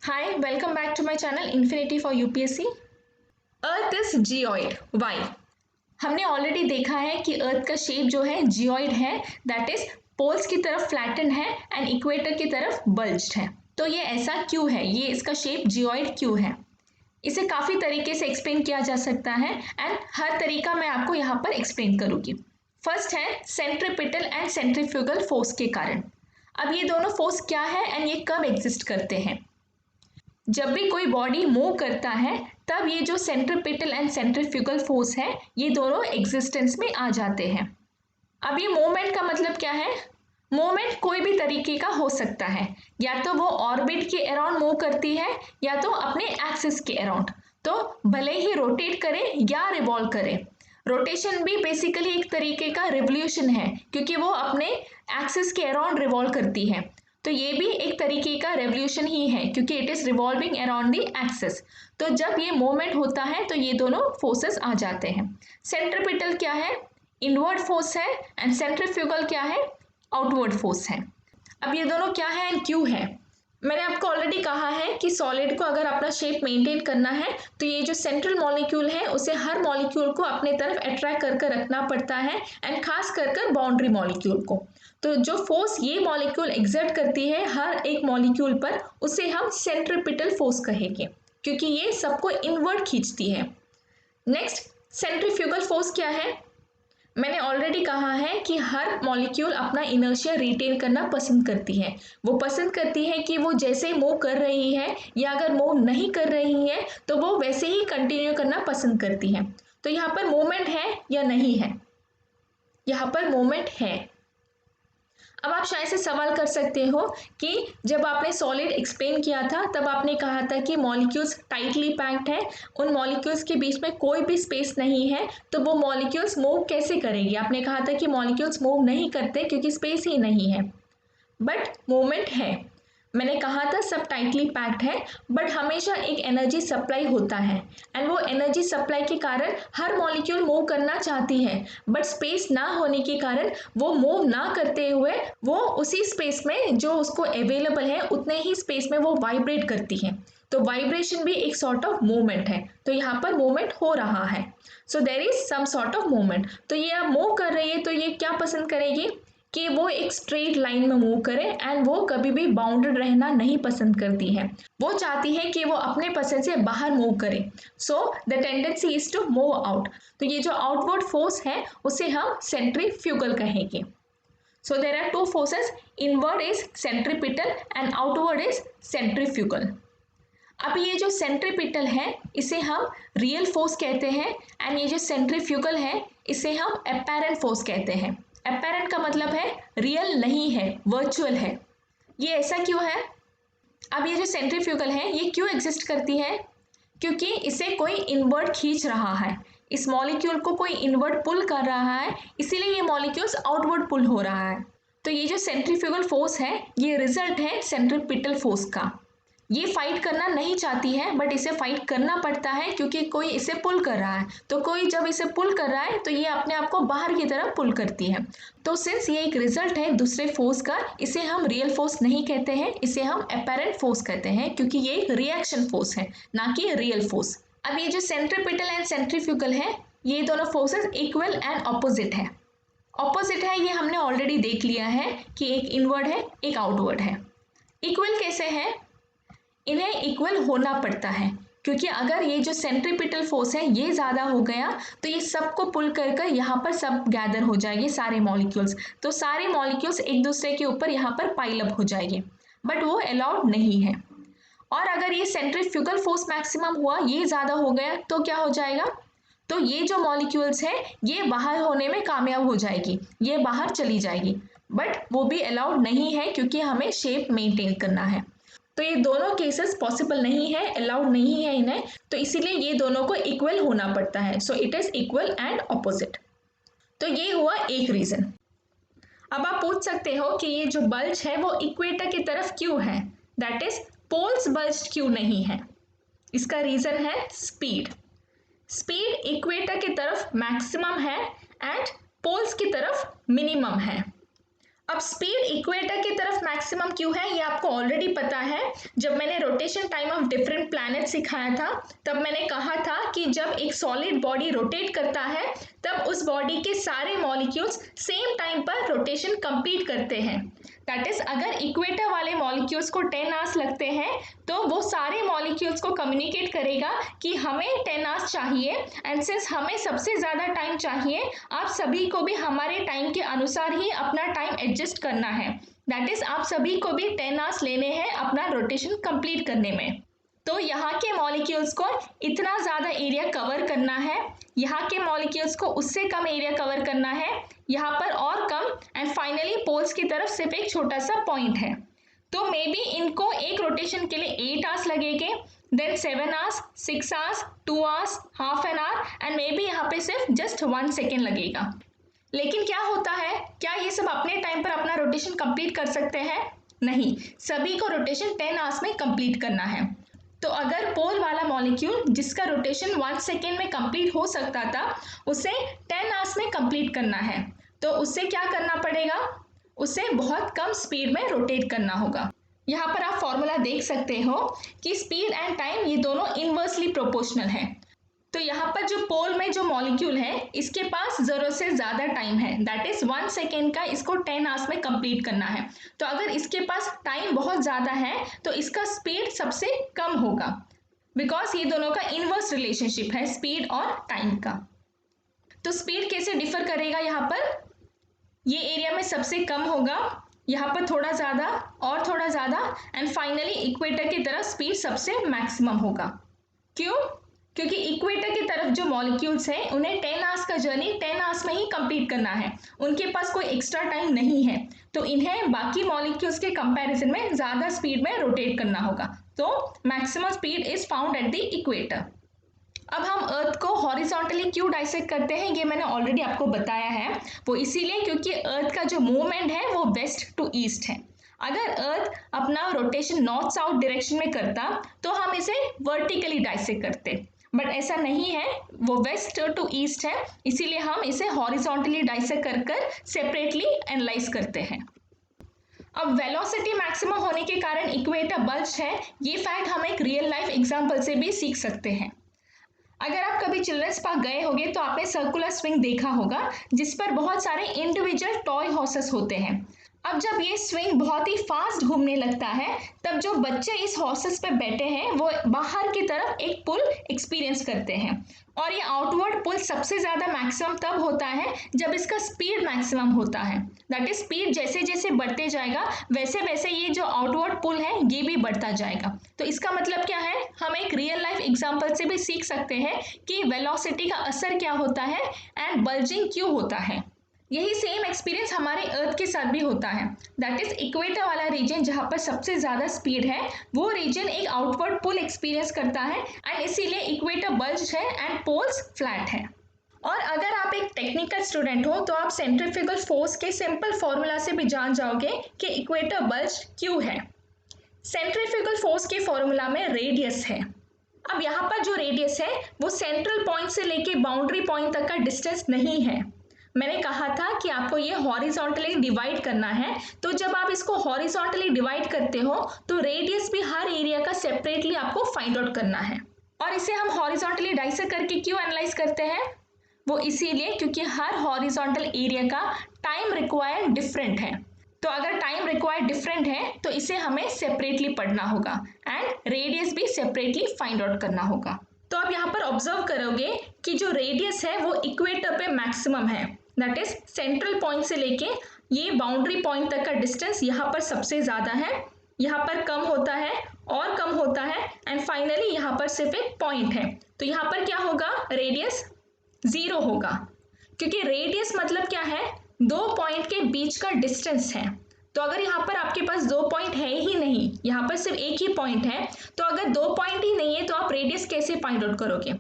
Hi, welcome back to my channel Infinity for UPSC. Earth is geoid, why? हमने already देखा है कि अर्थ का शेप जो है जियोइड है, दैट इज पोल्स की तरफ फ्लैटन है एंड इक्वेटर की तरफ बल्ज्ड है। तो ये ऐसा क्यों है, ये इसका शेप जियोइड क्यों है? इसे काफी तरीके से एक्सप्लेन किया जा सकता है एंड हर तरीका मैं आपको यहाँ पर एक्सप्लेन करूंगी। फर्स्ट है सेंट्रीपिटल एंड सेंट्रीफ्यूगल फोर्स के कारण। अब ये दोनों फोर्स क्या है एंड ये कब एग्जिस्ट करते हैं? जब भी कोई बॉडी मूव करता है तब ये जो सेंट्रीपिटल एंड सेंट्रीफ्यूगल फोर्स है ये दोनों एग्जिस्टेंस में आ जाते हैं। अब ये मूवमेंट का मतलब क्या है? मूवमेंट कोई भी तरीके का हो सकता है, या तो वो ऑर्बिट के अराउंड मूव करती है या तो अपने एक्सिस के अराउंड। तो भले ही रोटेट करे या रिवॉल्व करे, रोटेशन भी बेसिकली एक तरीके का रिवोल्यूशन है क्योंकि वो अपने एक्सिस के अराउंड रिवॉल्व करती है। तो ये भी एक तरीके का रेवोल्यूशन ही है क्योंकि it is revolving around the axis. तो जब ये मूवमेंट होता है तो ये दोनों फोर्सेस आ जाते हैं। सेंट्रीपिटल क्या है? इनवर्ड फोर्स है एंड सेंट्रीफ्यूगल क्या है? आउटवर्ड फोर्स है। अब ये दोनों क्या है एंड क्यों है? मैंने आपको ऑलरेडी कहा है कि सॉलिड को अगर अपना शेप मेंटेन करना है तो ये जो सेंट्रल मॉलिक्यूल है उसे हर मॉलिक्यूल को अपने तरफ अट्रैक्ट कर रखना पड़ता है एंड खास कर बाउंड्री मॉलिक्यूल को। तो जो फोर्स ये मॉलिक्यूल एक्सर्ट करती है हर एक मॉलिक्यूल पर उसे हम सेंट्रीपिटल फोर्स कहेंगे क्योंकि ये सबको इनवर्ड खींचती है। नेक्स्ट, सेंट्रीफ्यूगल फोर्स क्या है? मैंने ऑलरेडी कहा है कि हर मॉलिक्यूल अपना इनर्शिया रिटेन करना पसंद करती है। वो पसंद करती है कि वो जैसे मूव कर रही है या अगर मूव नहीं कर रही है तो वो वैसे ही कंटिन्यू करना पसंद करती है। तो यहाँ पर मूवमेंट है या नहीं है? यहाँ पर मूवमेंट है। अब आप शायद से सवाल कर सकते हो कि जब आपने सॉलिड एक्सप्लेन किया था तब आपने कहा था कि मॉलिक्यूल्स टाइटली पैक्ड है, उन मॉलिक्यूल्स के बीच में कोई भी स्पेस नहीं है, तो वो मॉलिक्यूल्स मूव कैसे करेंगी? आपने कहा था कि मॉलिक्यूल्स मूव नहीं करते क्योंकि स्पेस ही नहीं है। बट मूवमेंट है। मैंने कहा था सब टाइटली पैक्ड है बट हमेशा एक एनर्जी सप्लाई होता है एंड वो एनर्जी सप्लाई के कारण हर मॉलिक्यूल मूव करना चाहती है बट स्पेस ना होने के कारण वो मूव ना करते हुए वो उसी स्पेस में जो उसको अवेलेबल है उतने ही स्पेस में वो वाइब्रेट करती है। तो वाइब्रेशन भी एक सॉर्ट ऑफ मूवमेंट है। तो यहाँ पर मूवमेंट हो रहा है, so there is some sort of movement. तो ये अब मूव कर रही है तो ये क्या पसंद करेगी कि वो एक स्ट्रेट लाइन में मूव करे एंड वो कभी भी बाउंडेड रहना नहीं पसंद करती है। वो चाहती है कि वो अपने पसंद से बाहर मूव करे। So the tendency is to move out. तो ये जो आउटवर्ड फोर्स है उसे हम सेंट्रीफ्यूगल कहेंगे। So there are two forces, inward is centripetal and outward is centrifugal. अब ये जो सेंट्रीपिटल है इसे हम रियल फोर्स कहते हैं एंड ये जो सेंट्रीफ्यूगल है इसे हम अपैरेंट फोर्स कहते हैं। अपैरेंट का मतलब है रियल नहीं है, वर्चुअल है। ये ऐसा क्यों है? अब ये जो सेंट्रीफ्यूगल है ये क्यों एग्जिस्ट करती है? क्योंकि इसे कोई इनवर्ड खींच रहा है, इस मॉलिक्यूल को कोई इनवर्ड पुल कर रहा है, इसीलिए ये मॉलिक्यूल्स आउटवर्ड पुल हो रहा है। तो ये जो सेंट्रीफ्यूगल फोर्स है ये रिजल्ट है सेंट्रीपिटल फोर्स का। ये फाइट करना नहीं चाहती है बट इसे फाइट करना पड़ता है क्योंकि कोई इसे पुल कर रहा है। तो कोई जब इसे पुल कर रहा है तो ये अपने आप को बाहर की तरफ पुल करती है। तो सिंस ये एक रिजल्ट है दूसरे फोर्स का, इसे हम रियल फोर्स नहीं कहते हैं, इसे हम अपैरेंट फोर्स कहते हैं क्योंकि ये एक रिएक्शन फोर्स है ना कि रियल फोर्स। अब ये जो सेंट्रीपिटल एंड सेंट्रीफ्यूगल है ये दोनों फोर्सेस इक्वल एंड ऑपोजिट है। ऑपोजिट है ये हमने ऑलरेडी देख लिया है कि एक इनवर्ड है एक आउटवर्ड है। इक्वल कैसे है? इन्हें इक्वल होना पड़ता है क्योंकि अगर ये जो सेंट्रीपिटल फोर्स है ये ज़्यादा हो गया तो ये सबको पुल कर कर यहाँ पर सब गैदर हो जाएंगे सारे मॉलिक्यूल्स। तो सारे मॉलिक्यूल्स एक दूसरे के ऊपर यहाँ पर पाइल अप हो जाएंगे बट वो अलाउड नहीं है। और अगर ये सेंट्रीफ्यूगल फोर्स मैक्सिमम हुआ, ये ज़्यादा हो गया तो क्या हो जाएगा? तो ये जो मॉलिक्यूल्स है ये बाहर होने में कामयाब हो जाएगी, ये बाहर चली जाएगी बट वो भी अलाउड नहीं है क्योंकि हमें शेप मेंटेन करना है। तो ये दोनों केसेस पॉसिबल नहीं है, अलाउड नहीं है इन्हें, तो इसीलिए ये दोनों को इक्वल होना पड़ता है। So it is equal and opposite. तो ये हुआ एक रीजन। अब आप पूछ सकते हो कि ये जो बल्ज है वो इक्वेटर की तरफ क्यों है, दैट इज पोल्स बल्ज क्यों नहीं है? इसका रीजन है स्पीड। स्पीड इक्वेटर की तरफ मैक्सिमम है एंड पोल्स की तरफ मिनिमम है। अब स्पीड इक्वेटर की तरफ मैक्सिमम क्यों है ये आपको ऑलरेडी पता है। जब मैंने rotation time of different planet सिखाया था तब मैंने कहा था कि जब एक सॉलिड बॉडी रोटेट करता है तब उस बॉडी के सारे मॉलिक्यूल्स सेम टाइम पर रोटेशन कंप्लीट करते हैं। दैट इज अगर इक्वेटर वाले मॉलिक्यूल्स को 10 आवर्स लगते हैं तो वो सारे मॉलिक्यूल्स को कम्युनिकेट करेगा कि हमें 10 आवर्स चाहिए, एंड सिंस हमें सबसे ज़्यादा टाइम चाहिए आप सभी को भी हमारे टाइम के अनुसार ही अपना टाइम एडजस्ट करना है। दैट इज आप सभी को भी 10 आवर्स लेने हैं अपना रोटेशन कंप्लीट करने में। तो यहाँ के मॉलिक्यूल्स को इतना ज़्यादा एरिया कवर करना है, यहाँ के मॉलिक्यूल्स को उससे कम एरिया कवर करना है, यहाँ पर और कम, एंड फाइनली पोल्स की तरफ सिर्फ एक छोटा सा पॉइंट है। तो मे बी इनको एक रोटेशन के लिए 8 आवर्स लगेंगे, then 7 hours, 6 hours, 2 hours, half an hour, and maybe यहाँ पे सिर्फ जस्ट 1 सेकेंड लगेगा। लेकिन क्या होता है, क्या ये सब अपने टाइम पर अपना रोटेशन कंप्लीट कर सकते हैं? नहीं, सभी को रोटेशन 10 आवर्स में कंप्लीट करना है। तो अगर पोल वाला मॉलिक्यूल जिसका रोटेशन 1 सेकेंड में कंप्लीट हो सकता था उसे 10 आवर्स में कंप्लीट करना है तो उससे क्या करना पड़ेगा, उसे बहुत कम स्पीड में रोटेट करना होगा। यहाँ पर आप फॉर्मूला देख सकते हो कि स्पीड एंड टाइम ये दोनों इनवर्सली प्रोपोर्शनल है। तो यहाँ पर जो पोल में जो मॉलिक्यूल है इसके पास जरूरत से ज्यादा टाइम है, दैट इज 1 सेकेंड का इसको 10 आवर्स में कंप्लीट करना है। तो अगर इसके पास टाइम बहुत ज्यादा है तो इसका स्पीड सबसे कम होगा, बिकॉज ये दोनों का इनवर्स रिलेशनशिप है स्पीड और टाइम का। तो स्पीड कैसे डिफर करेगा, यहाँ पर ये एरिया में सबसे कम होगा, यहाँ पर थोड़ा ज्यादा और थोड़ा ज्यादा, एंड फाइनली इक्वेटर की तरफ स्पीड सबसे मैक्सिमम होगा। क्यों? क्योंकि इक्वेटर की तरफ जो मॉलिक्यूल्स हैं उन्हें 10 आवर्स का जर्नी 10 आवर्स में ही कंप्लीट करना है, उनके पास कोई एक्स्ट्रा टाइम नहीं है, तो इन्हें बाकी मॉलिक्यूल्स के कंपैरिजन में ज़्यादा स्पीड में रोटेट करना होगा। तो maximum speed is found at the equator. अब हम अर्थ को हॉरिजॉन्टली क्यों डाइसेक्ट करते हैं ये मैंने ऑलरेडी आपको बताया है, वो इसीलिए क्योंकि अर्थ का जो मूवमेंट है वो वेस्ट टू ईस्ट है। अगर अर्थ अपना रोटेशन नॉर्थ साउथ डायरेक्शन में करता तो हम इसे वर्टिकली डाइसेक्ट करते, बट ऐसा नहीं है, वो वेस्ट टू ईस्ट है, इसीलिए हम इसे हॉरिजॉन्टली डाइसेक्ट कर सेपरेटली एनालाइज करते हैं। अब वेलोसिटी मैक्सिमम होने के कारण इक्वेटर बल्ज है, ये फैक्ट हम एक रियल लाइफ एग्जांपल से भी सीख सकते हैं। अगर आप कभी चिल्ड्रंस पार्क गए होंगे तो आपने सर्कुलर स्विंग देखा होगा जिस पर बहुत सारे इंडिविजुअल टॉय हॉर्सेस होते हैं। अब जब ये स्विंग बहुत ही फास्ट घूमने लगता है तब जो बच्चे इस हॉर्सेस पे बैठे हैं वो बाहर की तरफ एक पुल एक्सपीरियंस करते हैं, और ये आउटवर्ड पुल सबसे ज़्यादा मैक्सिमम तब होता है जब इसका स्पीड मैक्सिमम होता है। दैट इज स्पीड जैसे जैसे बढ़ते जाएगा वैसे वैसे ये जो आउटवर्ड पुल है ये भी बढ़ता जाएगा। तो इसका मतलब क्या है, हम एक रियल लाइफ एग्जाम्पल से भी सीख सकते हैं कि वेलोसिटी का असर क्या होता है एंड बल्जिंग क्यों होता है। यही सेम एक्सपीरियंस हमारे अर्थ के साथ भी होता है, दैट इज इक्वेटर वाला रीजन जहाँ पर सबसे ज़्यादा स्पीड है वो रीजन एक आउटवर्ड पुल एक्सपीरियंस करता है, एंड इसीलिए इक्वेटर बल्ज है एंड पोल्स फ्लैट है। और अगर आप एक टेक्निकल स्टूडेंट हो तो आप सेंट्रीफ्यूगल फोर्स के सिंपल फॉर्मूला से भी जान जाओगे कि इक्वेटर बल्ज क्यों है। सेंट्रीफ्यूगल फोर्स के फॉर्मूला में रेडियस है। अब यहाँ पर जो रेडियस है वो सेंट्रल पॉइंट से लेके बाउंड्री पॉइंट तक का डिस्टेंस नहीं है। मैंने कहा था कि आपको ये हॉरिजॉन्टली डिवाइड करना है, तो जब आप इसको हॉरिजॉन्टली डिवाइड करते हो तो रेडियस भी हर एरिया का सेपरेटली आपको फाइंड आउट करना है। और इसे हम हॉरिजॉन्टली डाइसेक्ट करके क्यों एनालाइज करते हैं, वो इसीलिए क्योंकि हर हॉरिजॉन्टल एरिया का टाइम रिक्वायर्ड डिफरेंट है। तो अगर टाइम रिक्वायर्ड डिफरेंट है तो इसे हमें सेपरेटली पढ़ना होगा एंड रेडियस भी सेपरेटली फाइंड आउट करना होगा। तो आप यहाँ पर ऑब्जर्व करोगे कि जो रेडियस है वो इक्वेटर पे मैक्सिमम है, दैट इज सेंट्रल पॉइंट से लेके ये बाउंड्री पॉइंट तक का डिस्टेंस यहाँ पर सबसे ज़्यादा है, यहाँ पर कम होता है और कम होता है, एंड फाइनली यहाँ पर सिर्फ एक पॉइंट है। तो यहाँ पर क्या होगा, रेडियस 0 होगा, क्योंकि रेडियस मतलब क्या है, दो पॉइंट के बीच का डिस्टेंस है। तो अगर यहाँ पर आपके पास दो पॉइंट है ही नहीं, यहाँ पर सिर्फ एक ही पॉइंट है, तो अगर दो पॉइंट ही नहीं है तो आप रेडियस कैसे फाइंड आउट करोगे,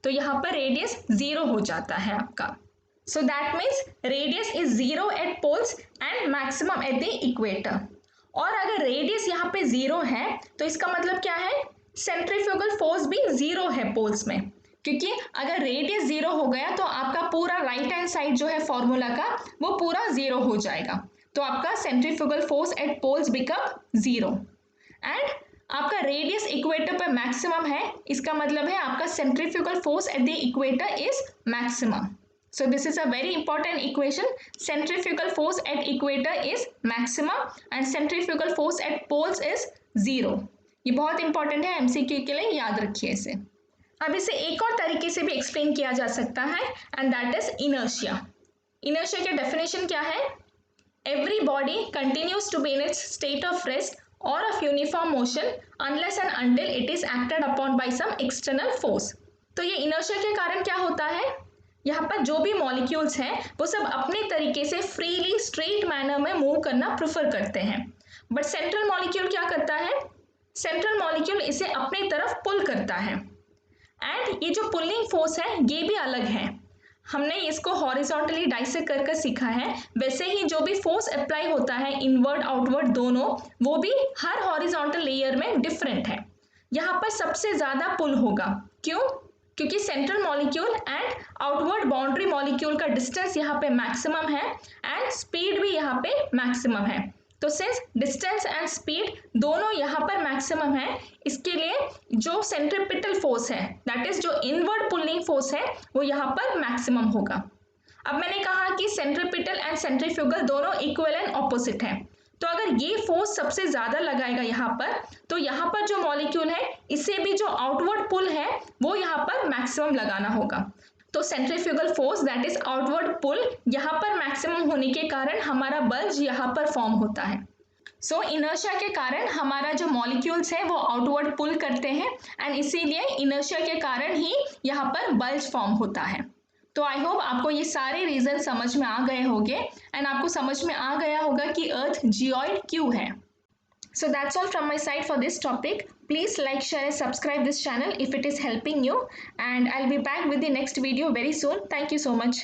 तो यहाँ पर रेडियस 0 हो जाता है आपका। So that means radius is 0 at poles and maximum at the equator. और अगर रेडियस यहाँ पे 0 है तो इसका मतलब क्या है, सेंट्रीफ्यूगल फोर्स भी 0 है पोल्स में, क्योंकि अगर रेडियस 0 हो गया तो आपका पूरा राइट हैंड साइड जो है फॉर्मूला का वो पूरा 0 हो जाएगा। तो आपका centrifugal force at poles become 0 and आपका रेडियस इक्वेटर पर मैक्सिमम है, इसका मतलब है आपका centrifugal force at the equator is maximum. So this is a very important equation. Centrifugal force at equator is maximum and centrifugal force at poles is 0. ये बहुत important है, MCQ के लिए याद रखिए इसे. अब इसे एक और तरीके से भी एक्सप्लेन किया जा सकता है and that is inertia. Inertia की डेफिनेशन क्या है? Every body continues to be in its state of rest or of uniform motion unless and until it is acted upon by some external force. तो ये inertia के कारण क्या होता है? यहाँ पर जो भी मॉलिक्यूल्स हैं वो सब अपने तरीके से फ्रीली स्ट्रेट मैनर में मूव करना प्रेफर करते हैं, बट सेंट्रल मॉलिक्यूल क्या करता है? सेंट्रल मॉलिक्यूल इसे अपनी तरफ पुल करता है एंड ये जो पुलिंग फोर्स है ये भी अलग है. हमने इसको हॉरिजॉन्टली डाइसेक्ट कर सीखा है, वैसे ही जो भी फोर्स अप्लाई होता है इनवर्ड आउटवर्ड दोनों, वो भी हर हॉरिजॉन्टल लेयर में डिफरेंट है. यहाँ पर सबसे ज्यादा पुल होगा. क्यों? क्योंकि central molecule and outward boundary molecule का डिस्टेंस यहाँ पे मैक्सिमम है एंड स्पीड भी यहाँ पे मैक्सिमम है. तो सिंस डिस्टेंस एंड स्पीड दोनों यहाँ पर मैक्सिमम है, इसके लिए जो सेंट्रीपिटल फोर्स है दैट इज जो इनवर्ड पुलिंग फोर्स है वो यहाँ पर मैक्सिमम होगा. अब मैंने कहा कि सेंट्रीपिटल एंड सेंट्रीफ्यूगल दोनों इक्वल एंड ऑपोजिट है, तो अगर ये फोर्स सबसे ज्यादा लगाएगा यहाँ पर, तो यहाँ पर जो मॉलिक्यूल है इसे भी जो आउटवर्ड पुल है वो यहाँ पर मैक्सिमम लगाना होगा. तो centrifugal force that is outward pull यहाँ पर मैक्सिमम होने के कारण हमारा बल्ज यहाँ पर फॉर्म होता है. सो इनर्शिया के कारण हमारा जो मॉलिक्यूल्स है वो आउटवर्ड पुल करते हैं एंड इसीलिए इनर्शिया के कारण ही यहाँ पर बल्ज फॉर्म होता है. तो आई होप आपको ये सारे रीजन समझ में आ गए होंगे एंड आपको समझ में आ गया होगा कि अर्थ जियोइड क्यों है. So that's all from my side for this topic. Please like, share and subscribe this channel if it is helping you, and I'll be back with the next video very soon. Thank you so much.